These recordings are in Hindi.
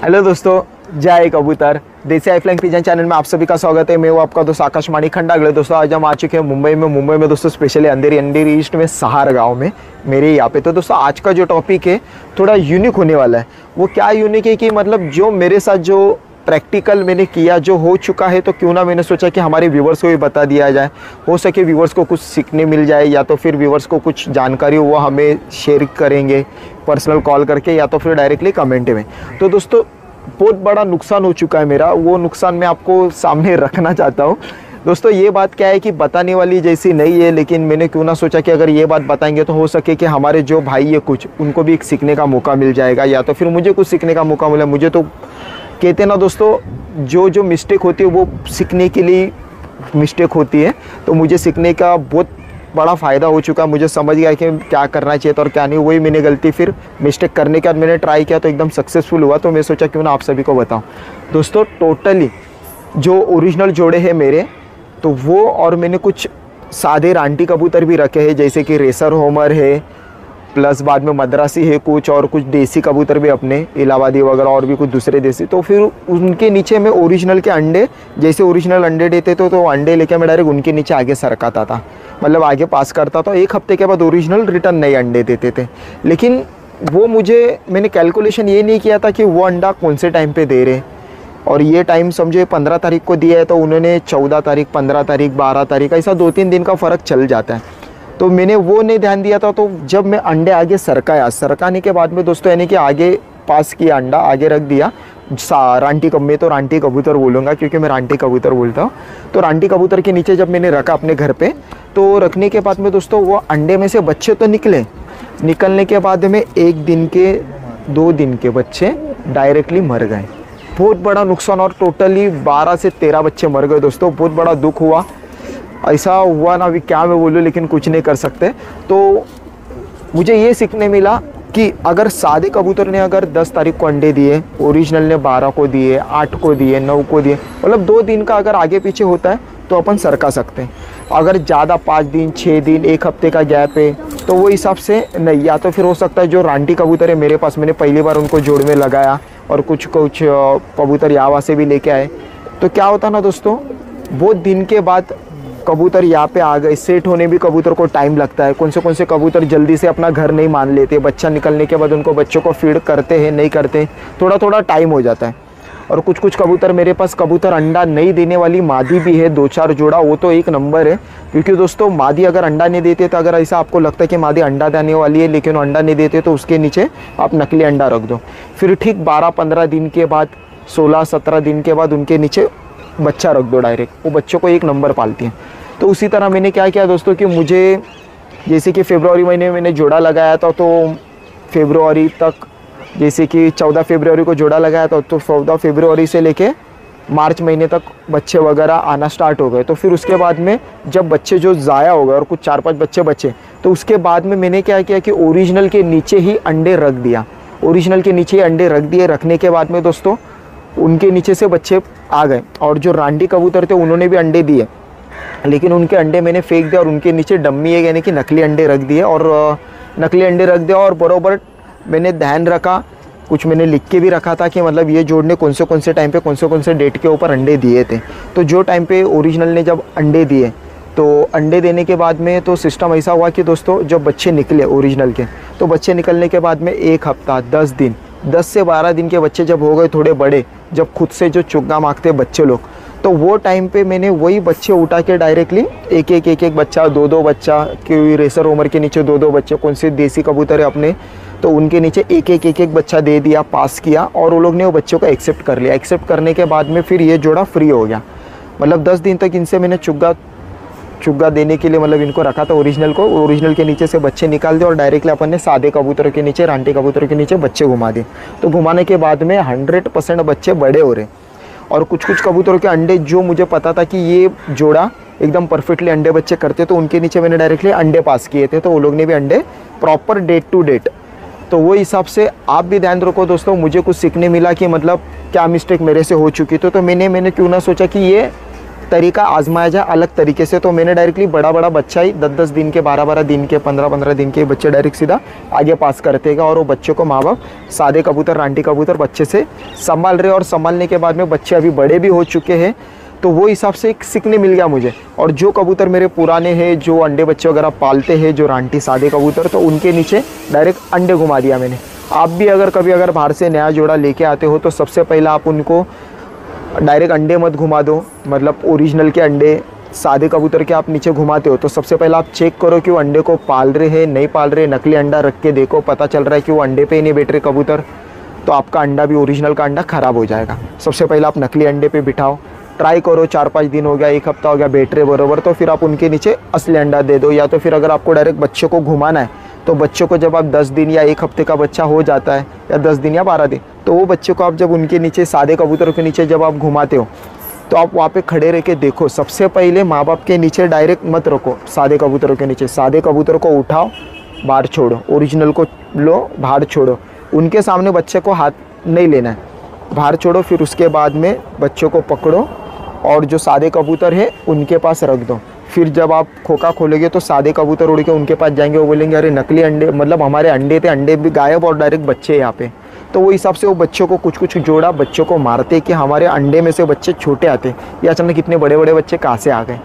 हेलो दोस्तों, जय कबूतर। देसी आई फ्लाइंग पिजन चैनल में आप सभी का स्वागत है। मैं हूं आपका दोस्त आकाश माणिकखंड। अगले दोस्तों आज हम आ चुके हैं मुंबई में दोस्तों स्पेशली अंधेरी ईस्ट में सहार गांव में मेरे यहाँ पे। तो दोस्तों आज का जो टॉपिक है थोड़ा यूनिक होने वाला है। वो क्या यूनिक है कि मतलब जो मेरे साथ जो प्रैक्टिकल मैंने किया जो हो चुका है, तो क्यों ना मैंने सोचा कि हमारे व्यूवर्स को भी बता दिया जाए। हो सके व्यूवर्स को कुछ सीखने मिल जाए, या तो फिर व्यूवर्स को कुछ जानकारी हो वो हमें शेयर करेंगे पर्सनल कॉल करके, या तो फिर डायरेक्टली कमेंट में। तो दोस्तों बहुत बड़ा नुकसान हो चुका है मेरा, वो नुकसान मैं आपको सामने रखना चाहता हूँ। दोस्तों ये बात क्या है कि बताने वाली जैसी नहीं है, लेकिन मैंने क्यों ना सोचा कि अगर ये बात बताएंगे तो हो सके कि हमारे जो भाई है कुछ उनको भी एक सीखने का मौका मिल जाएगा, या तो फिर मुझे कुछ सीखने का मौका मिला। मुझे तो कहते हैं ना दोस्तों, जो मिस्टेक होती है वो सीखने के लिए मिस्टेक होती है। तो मुझे सीखने का बहुत बड़ा फ़ायदा हो चुका। मुझे समझ गया कि क्या करना चाहिए था और क्या नहीं। वही मैंने गलती फिर मिस्टेक करने के बाद मैंने ट्राई किया तो एकदम सक्सेसफुल हुआ। तो मैं सोचा क्यों ना आप सभी को बताऊं। दोस्तों टोटली जो ओरिजिनल जोड़े हैं मेरे, तो वो और मैंने कुछ सादे रांटी कबूतर भी रखे हैं, जैसे कि रेसर होमर है, प्लस बाद में मद्रासी है कुछ, और कुछ देसी कबूतर भी अपने इलाहाबादी वगैरह और भी कुछ दूसरे देसी। तो फिर उनके नीचे मैं ओरिजिनल के अंडे, जैसे ओरिजिनल अंडे देते तो अंडे लेके मैं डायरेक्ट उनके नीचे आगे सरकाता था, मतलब आगे पास करता था। एक हफ्ते के बाद ओरिजिनल रिटर्न नए अंडे देते थे। लेकिन वो मैंने कैलकुलेशन ये नहीं किया था कि वो अंडा कौन से टाइम पे दे रहे, और ये टाइम समझो 15 तारीख को दिया है तो उन्होंने 14 तारीख, 15 तारीख, 12 तारीख, ऐसा 2-3 दिन का फ़र्क चल जाता है। तो मैंने वो नहीं ध्यान दिया था। तो जब मैं अंडे आगे सरकाने के बाद में दोस्तों, यानी कि आगे पास किया अंडा, आगे रख दिया रांटी मैं तो रांटी कबूतर बोलूँगा क्योंकि मैं रांटी कबूतर बोलता हूँ। तो रांटी कबूतर के नीचे जब मैंने रखा अपने घर पे, तो रखने के बाद में दोस्तों वो अंडे में से बच्चे तो निकलने के बाद में 1 दिन के 2 दिन के बच्चे डायरेक्टली मर गए। बहुत बड़ा नुकसान, और टोटली 12 से 13 बच्चे मर गए दोस्तों। बहुत बड़ा दुख हुआ। ऐसा हुआ ना, अभी क्या मैं बोलूँ, लेकिन कुछ नहीं कर सकते। तो मुझे ये सीखने मिला कि अगर सादे कबूतर ने अगर 10 तारीख को अंडे दिए, ओरिजिनल ने 12 को दिए, 8 को दिए, 9 को दिए, मतलब 2 दिन का अगर आगे पीछे होता है तो अपन सरका सकते हैं। अगर ज़्यादा 5 दिन, 6 दिन, 1 हफ्ते का गैप है तो वो हिसाब से नहीं। या तो फिर हो सकता है जो रांटी कबूतर है मेरे पास, मैंने पहली बार उनको जोड़ में लगाया और कुछ कबूतर यहाँ से भी लेके आए, तो क्या होता ना दोस्तों, बहुत दिन के बाद कबूतर यहाँ पे आ गए। सेट होने भी कबूतर को टाइम लगता है। कौन से कबूतर जल्दी से अपना घर नहीं मान लेते, बच्चा निकलने के बाद उनको बच्चों को फीड करते हैं नहीं करते, थोड़ा टाइम हो जाता है। और कुछ कबूतर मेरे पास कबूतर अंडा नहीं देने वाली मादी भी है, 2-4 जोड़ा, वो तो एक नंबर है। क्योंकि दोस्तों मादी अगर अंडा नहीं देते, तो अगर ऐसा आपको लगता है कि मादी अंडा देने वाली है लेकिन वो अंडा नहीं देते, तो उसके नीचे आप नकली अंडा रख दो। फिर ठीक 12-15 दिन के बाद, 16-17 दिन के बाद उनके नीचे बच्चा रख दो डायरेक्ट, वो बच्चों को एक नंबर पालती हैं। तो उसी तरह मैंने क्या किया दोस्तों कि मुझे जैसे कि फरवरी महीने में मैंने जोड़ा लगाया था, तो फरवरी तक, जैसे कि 14 फरवरी को जोड़ा लगाया था, तो 14 फरवरी से लेके मार्च महीने तक बच्चे वगैरह आना स्टार्ट हो गए। तो फिर उसके बाद में जब बच्चे जो ज़ाया हो गए और कुछ 4-5 बच्चे बचे, तो उसके बाद में मैंने क्या किया कि ओरिजिनल के नीचे ही अंडे रख दिया। ओरिजिनल के नीचे ही अंडे रख दिए। रखने के बाद में दोस्तों उनके नीचे से बच्चे आ गए, और जो रांडी कबूतर थे उन्होंने भी अंडे दिए, लेकिन उनके अंडे मैंने फेंक दिया और उनके नीचे डम्मी है यानी कि नकली अंडे रख दिए। और नकली अंडे रख दिया, और बराबर मैंने ध्यान रखा, कुछ मैंने लिख के भी रखा था कि मतलब ये जोड़ने कौन से टाइम पे कौन से डेट के ऊपर अंडे दिए थे। तो जो टाइम पे ओरिजिनल ने जब अंडे दिए, तो अंडे देने के बाद में तो सिस्टम ऐसा हुआ कि दोस्तों जब बच्चे निकले ओरिजिनल के, तो बच्चे निकलने के बाद में 1 हफ्ता, 10 दिन, 10 से 12 दिन के बच्चे जब हो गए थोड़े बड़े, जब खुद से जो चुग्गा मांगते बच्चे लोग, तो वो टाइम पे मैंने वही बच्चे उठा के डायरेक्टली एक बच्चा, 2-2 बच्चा, कि रेसर उमर के नीचे 2-2 बच्चे, कौन से देसी कबूतर है अपने, तो उनके नीचे एक बच्चा दे दिया, पास किया, और वो लोग ने वो बच्चों को एक्सेप्ट कर लिया। एक्सेप्ट करने के बाद में फिर ये जोड़ा फ्री हो गया। मतलब 10 दिन तक इनसे मैंने चुग्गा देने के लिए मतलब इनको रखा था ओरिजिनल को। ओरिजिनल के नीचे से बच्चे निकाल दिए और डायरेक्टली अपन ने सादे कबूतरों के नीचे, रांटी कबूतरों के नीचे बच्चे घुमा दिए। तो घुमाने के बाद में 100% बच्चे बड़े हो रहे। और कुछ कबूतरों के अंडे जो मुझे पता था कि ये जोड़ा एकदम परफेक्टली अंडे बच्चे करते, तो उनके नीचे मैंने डायरेक्टली अंडे पास किए थे, तो वो लोग ने भी अंडे प्रॉपर डेट टू डेट। तो वो हिसाब से आप भी ध्यान रखो दोस्तों। मुझे कुछ सीखने मिला कि मतलब क्या मिस्टेक मेरे से हो चुकी, तो मैंने क्यों ना सोचा कि ये तरीका आजमाया जाए अलग तरीके से। तो मैंने डायरेक्टली बड़ा बड़ा बच्चा ही 10-10 दिन के, 12-12 दिन के, 15-15 दिन के बच्चे डायरेक्ट सीधा आगे पास करते गए और वो बच्चों को माँ बाप सादे कबूतर, रांटी कबूतर बच्चे से संभाल रहे। और संभालने के बाद में बच्चे अभी बड़े भी हो चुके हैं, तो वो हिसाब से एक सीखने मिल गया मुझे। और जो कबूतर मेरे पुराने हैं, जो अंडे बच्चे वगैरह पालते हैं, जो रांटी सादे कबूतर, तो उनके नीचे डायरेक्ट अंडे घुमा दिया मैंने। आप भी अगर कभी अगर बाहर से नया जोड़ा लेके आते हो तो सबसे पहला आप उनको डायरेक्ट अंडे मत घुमा दो, मतलब ओरिजिनल के अंडे सादे कबूतर के आप नीचे घुमाते हो तो सबसे पहला आप चेक करो कि वो अंडे को पाल रहे हैं नहीं पाल रहे। नकली अंडा रख के देखो, पता चल रहा है कि वो अंडे पे ही नहीं बैठ रहे कबूतर, तो आपका अंडा भी, ओरिजिनल का अंडा ख़राब हो जाएगा। सबसे पहले आप नकली अंडे पे बिठाओ, ट्राई करो, 4-5 दिन हो गया, 1 हफ्ता हो गया, बैठ रहे बराबर, तो फिर आप उनके नीचे असली अंडा दे दो। या तो फिर अगर आपको डायरेक्ट बच्चे को घुमाना है तो बच्चों को जब आप 10 दिन या 1 हफ्ते का बच्चा हो जाता है, या 10 दिन या 12 दिन, तो वो बच्चे को आप जब उनके नीचे सादे कबूतरों के नीचे जब आप घुमाते हो तो आप वहाँ पे खड़े रह के देखो। सबसे पहले माँ बाप के नीचे डायरेक्ट मत रखो, सादे कबूतरों के नीचे। सादे कबूतरों को उठाओ, बाहर छोड़ो, ओरिजिनल को लो, बाहर छोड़ो। उनके सामने बच्चे को हाथ नहीं लेना है, बाहर छोड़ो। फिर उसके बाद में बच्चों को पकड़ो और जो सादे कबूतर है उनके पास रख दो। फिर जब आप खोखा खोलोगे तो सादे कबूतर उड़ के उनके पास जाएंगे, वो बोलेंगे अरे नकली अंडे, मतलब हमारे अंडे थे, अंडे भी गायब और डायरेक्ट बच्चे यहाँ पे। तो वो हिसाब से वो बच्चों को कुछ कुछ जोड़ा बच्चों को मारते कि हमारे अंडे में से बच्चे छोटे आते, ये अचानक कितने बड़े बड़े बच्चे कहाँ से आ गए।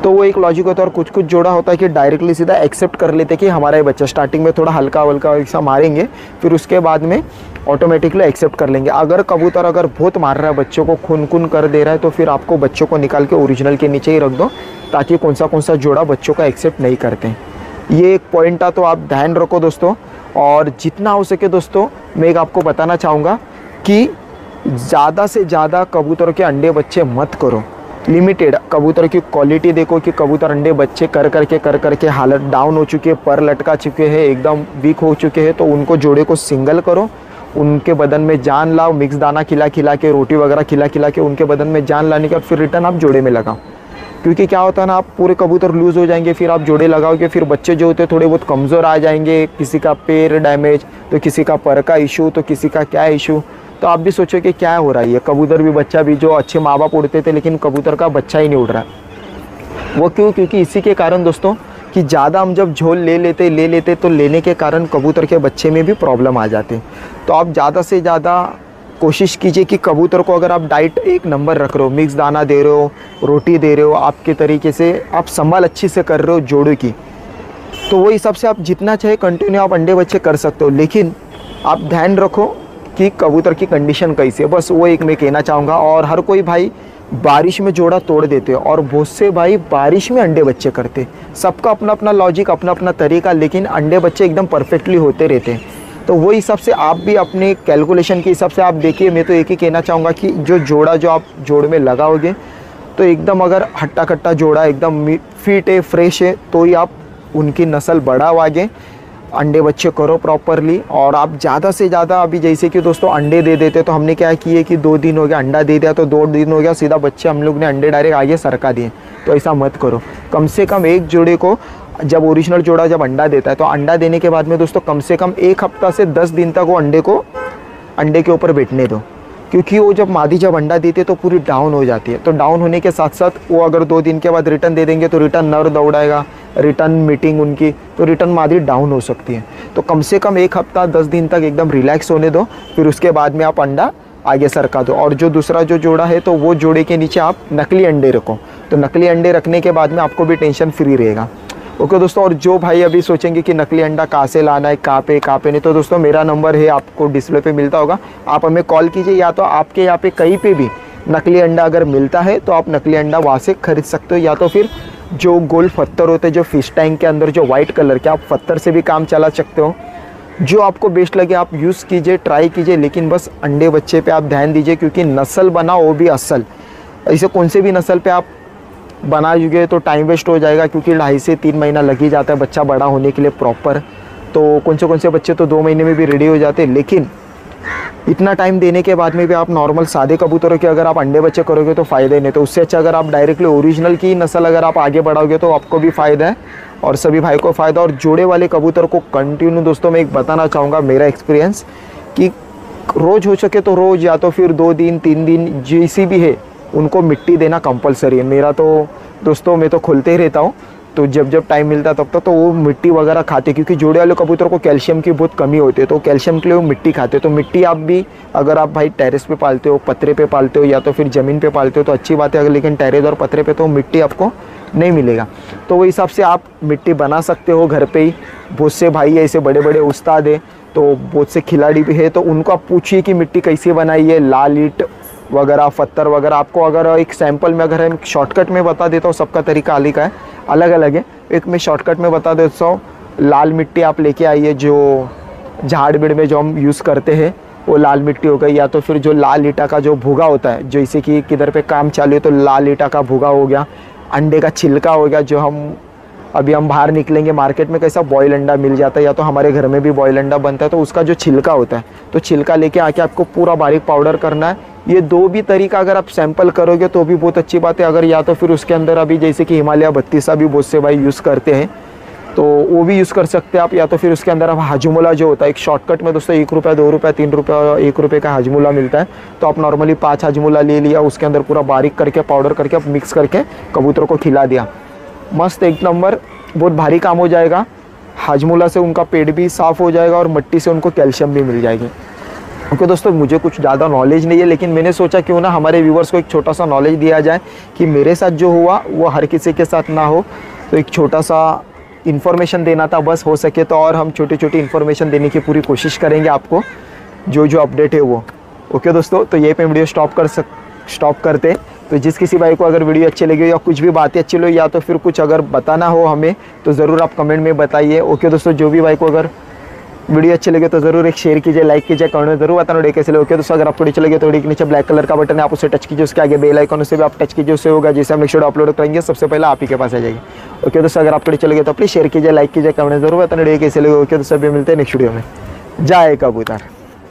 तो वो एक लॉजिक होता है। और कुछ कुछ जोड़ा होता है कि डायरेक्टली सीधा एक्सेप्ट कर लेते कि हमारा ये बच्चा, स्टार्टिंग में थोड़ा हल्का हल्का ऐसा मारेंगे, फिर उसके बाद में ऑटोमेटिकली एक्सेप्ट कर लेंगे। अगर कबूतर अगर बहुत मार रहा है, बच्चों को खून खून कर दे रहा है, तो फिर आपको बच्चों को निकाल के ओरिजिनल के नीचे ही रख दो, ताकि कौन सा जोड़ा बच्चों का एक्सेप्ट नहीं करते। ये एक पॉइंट था, तो आप ध्यान रखो दोस्तों। और जितना हो सके दोस्तों, मैं एक आपको बताना चाहूँगा कि ज़्यादा से ज़्यादा कबूतर के अंडे बच्चे मत करो। लिमिटेड कबूतर की क्वालिटी देखो कि कबूतर अंडे बच्चे कर करके हालत डाउन हो चुकी है, पर लटका चुके हैं, एकदम वीक हो चुके हैं, तो उनको जोड़े को सिंगल करो, उनके बदन में जान लाओ, मिक्स दाना खिला के, रोटी वगैरह खिला के उनके बदन में जान लाने के बाद फिर रिटर्न आप जोड़े में लगाओ। क्योंकि क्या होता है ना, आप पूरे कबूतर लूज़ हो जाएंगे, फिर आप जोड़े लगाओगे, फिर बच्चे जो होते हैं थोड़े बहुत कमज़ोर आ जाएंगे, किसी का पैर डैमेज, तो किसी का पर का इशू, तो किसी का क्या इशू। तो आप भी सोचो कि क्या हो रहा है, ये कबूतर भी बच्चा भी, जो अच्छे माँ बाप उड़ते थे लेकिन कबूतर का बच्चा ही नहीं उड़ रहा। वो क्यों? क्योंकि इसी के कारण दोस्तों कि ज़्यादा हम जब झोल ले लेते तो लेने के कारण कबूतर के बच्चे में भी प्रॉब्लम आ जाते। तो आप ज़्यादा से ज़्यादा कोशिश कीजिए कि कबूतर को अगर आप डाइट एक नंबर रख रहे हो, मिक्स दाना दे रहे हो, रोटी दे रहे हो, आपके तरीके से आप संभाल अच्छी से कर रहे हो जोड़े की, तो वो हिसाब से आप जितना चाहे कंटिन्यू आप अंडे बच्चे कर सकते हो। लेकिन आप ध्यान रखो कि कबूतर की कंडीशन कैसी है, बस वो एक मैं कहना चाहूँगा। और हर कोई भाई बारिश में जोड़ा तोड़ देते हो और बहुत से भाई बारिश में अंडे बच्चे करते। सबका अपना अपना लॉजिक, अपना अपना तरीका, लेकिन अंडे बच्चे एकदम परफेक्टली होते रहते हैं। तो वो हिसाब से आप भी अपने कैलकुलेशन के हिसाब से आप देखिए। मैं तो एक ही कहना चाहूँगा कि जो जोड़ा जो आप जोड़ में लगाओगे तो एकदम अगर हट्टा कट्टा जोड़ा एकदम फिट है, फ्रेश है, तो ही आप उनकी नस्ल बढ़ाओ आगे, अंडे बच्चे करो प्रॉपरली। और आप ज़्यादा से ज़्यादा, अभी जैसे कि दोस्तों अंडे दे देते, तो हमने क्या किए कि 2 दिन हो गया अंडा दे दिया, तो 2 दिन हो गया सीधा बच्चे हम लोग ने अंडे डायरेक्ट आगे सरका दिए। तो ऐसा मत करो। कम से कम एक जोड़े को, जब ओरिजिनल जोड़ा जब अंडा देता है तो अंडा देने के बाद में दोस्तों कम से कम 1 हफ्ता से 10 दिन तक वो अंडे के ऊपर बैठने दो। क्योंकि वो जब मादी जब अंडा देती है तो पूरी डाउन हो जाती है। तो डाउन होने के साथ साथ वो अगर 2 दिन के बाद रिटर्न दे देंगे तो रिटर्न नर दौड़ाएगा, रिटर्न मीटिंग उनकी, तो रिटर्न मादी डाउन हो सकती है। तो कम से कम 1 हफ्ता 10 दिन तक एकदम रिलैक्स होने दो, फिर उसके बाद में आप अंडा आगे सरका दो। और जो दूसरा जो जोड़ा है तो वो जोड़े के नीचे आप नकली अंडे रखो। तो नकली अंडे रखने के बाद में आपको भी टेंशन फ्री रहेगा। ओके दोस्तों। और जो भाई अभी सोचेंगे कि नकली अंडा कहाँ से लाना है, कहाँ पे नहीं, तो दोस्तों मेरा नंबर है, आपको डिस्प्ले पे मिलता होगा, आप हमें कॉल कीजिए। या तो आपके यहाँ पे कहीं पे भी नकली अंडा अगर मिलता है तो आप नकली अंडा वहाँ से खरीद सकते हो। या तो फिर जो गोल पत्थर होते हैं जो फिश टैंक के अंदर जो वाइट कलर के, आप पत्थर से भी काम चला सकते हो। जो आपको बेस्ट लगे आप यूज़ कीजिए, ट्राई कीजिए, लेकिन बस अंडे बच्चे पे आप ध्यान दीजिए, क्योंकि नस्ल बनाओ वो भी असल। ऐसे कौन से भी नस्ल पे आप बनाओगे तो टाइम वेस्ट हो जाएगा, क्योंकि 2.5 से 3 महीना लग ही जाता है बच्चा बड़ा होने के लिए प्रॉपर। तो कौन से बच्चे तो 2 महीने में भी रेडी हो जाते हैं। लेकिन इतना टाइम देने के बाद में भी आप नॉर्मल सादे कबूतरों के अगर आप अंडे बच्चे करोगे तो फ़ायदा नहीं। तो उससे अच्छा अगर आप डायरेक्टली ओरिजिनल की नस्ल अगर आप आगे बढ़ाओगे तो आपको भी फ़ायदा है और सभी भाई को फ़ायदा। और जोड़े वाले कबूतर को कंटिन्यू दोस्तों मैं एक बताना चाहूँगा मेरा एक्सपीरियंस, कि रोज़ हो सके तो रोज़, या तो फिर 2 दिन 3 दिन जैसी भी है उनको मिट्टी देना कंपलसरी है। मेरा तो दोस्तों मैं तो खोलते ही रहता हूँ, तो जब जब टाइम मिलता है तब तक तो वो मिट्टी वगैरह खाते, क्योंकि जोड़े वाले कबूतर को कैल्शियम की बहुत कमी होती है, तो कैल्शियम के लिए वो मिट्टी खाते। तो मिट्टी आप भी अगर आप भाई टेरेस पे पालते हो, पतरे पे पालते हो या तो फिर ज़मीन पे पालते हो तो अच्छी बात है, अगर लेकिन टेरेस और पतरे पे तो मिट्टी आपको नहीं मिलेगा। तो वो हिसाब से आप मिट्टी बना सकते हो घर पे ही। बहुत से भाई ऐसे बड़े बड़े उस्ताद है, तो बहुत से खिलाड़ी भी है, तो उनको आप पूछिए कि मिट्टी कैसे बनाई है, लाल ईंट वगैरह, पत्थर वगैरह। आपको अगर एक सैंपल में अगर हम शॉर्टकट में बता देता हूँ, सबका तरीका अलग अलग है। एक मैं शॉर्टकट में बता देता हूँ, लाल मिट्टी आप लेके आइए, जो झाड़ बिड़ में जो हम यूज़ करते हैं वो लाल मिट्टी हो गई, या तो फिर जो लाल ईटा का जो भूगा होता है, जैसे कि किधर पे काम चालू है तो लाल ईटा का भूगा हो गया, अंडे का छिलका हो गया, जो हम बाहर निकलेंगे मार्केट में कैसा बॉयल अंडा मिल जाता है, या तो हमारे घर में भी बॉयल अंडा बनता है, तो उसका जो छिलका होता है, तो छिलका लेके आके आपको पूरा बारीक पाउडर करना है। ये दो भी तरीका अगर आप सैंपल करोगे तो भी बहुत अच्छी बात है। अगर या तो फिर उसके अंदर अभी जैसे कि हिमालय 32 भी बहुत से भाई यूज़ करते हैं, तो वो भी यूज़ कर सकते हैं आप। या तो फिर उसके अंदर आप हाजमोला जो होता है, एक शॉर्टकट में दोस्तों 1 रुपया, 2 रुपया, 3 रुपया, 1 रुपये का हाजमोला मिलता है, तो आप नॉर्मली 5 हाजमोला ले लिया, उसके अंदर पूरा बारीक करके पाउडर करके आप मिक्स करके कबूतरों को खिला दिया, मस्त एक नंबर, बहुत भारी काम हो जाएगा। हाजमोला से उनका पेट भी साफ़ हो जाएगा और मिट्टी से उनको कैल्शियम भी मिल जाएगी। ओके दोस्तों, मुझे कुछ ज़्यादा नॉलेज नहीं है, लेकिन मैंने सोचा क्यों ना हमारे व्यूवर्स को एक छोटा सा नॉलेज दिया जाए कि मेरे साथ जो हुआ वो हर किसी के साथ ना हो, तो एक छोटा सा इन्फॉर्मेशन देना था बस। हो सके तो और हम छोटी छोटी इन्फॉर्मेशन देने की पूरी कोशिश करेंगे आपको, जो जो अपडेट है वो। ओके दोस्तों, तो ये पे वीडियो स्टॉप करते। तो जिस किसी भाई को अगर वीडियो अच्छी लगी या कुछ भी बातें अच्छी लगी या तो फिर कुछ अगर बताना हो हमें, तो ज़रूर आप कमेंट में बताइए। ओके दोस्तों, जो भी भाई को अगर वीडियो अच्छी लगे तो ज़रूर एक शेयर कीजिए, लाइक कीजिए, कमेंट में जरूर बताना वीडियो कैसे लगे। ओके दोस्तों, अगर आपको वीडियो लगे तो वीडियो के नीचे ब्लैक कलर का बटन है, आप उसे टच कीजिए, उसके आगे बेल आइकन उसे भी आप टच कीजिए, उससे होगा जैसे हम नेक्स्ट वीडियो अपलोड करेंगे सबसे पहले आप ही के पास आ जाएगी। ओके दोस्तों, अगर आपको वीडियो लगे तो प्लीज़ शेयर कीजिए, लाइक कीजिए, कमेंट में जरूर बताना वीडियो कैसे लगे। ओके दोस्तों, अभी मिलते हैं नेक्स्ट वीडियो में। जय कबूतर।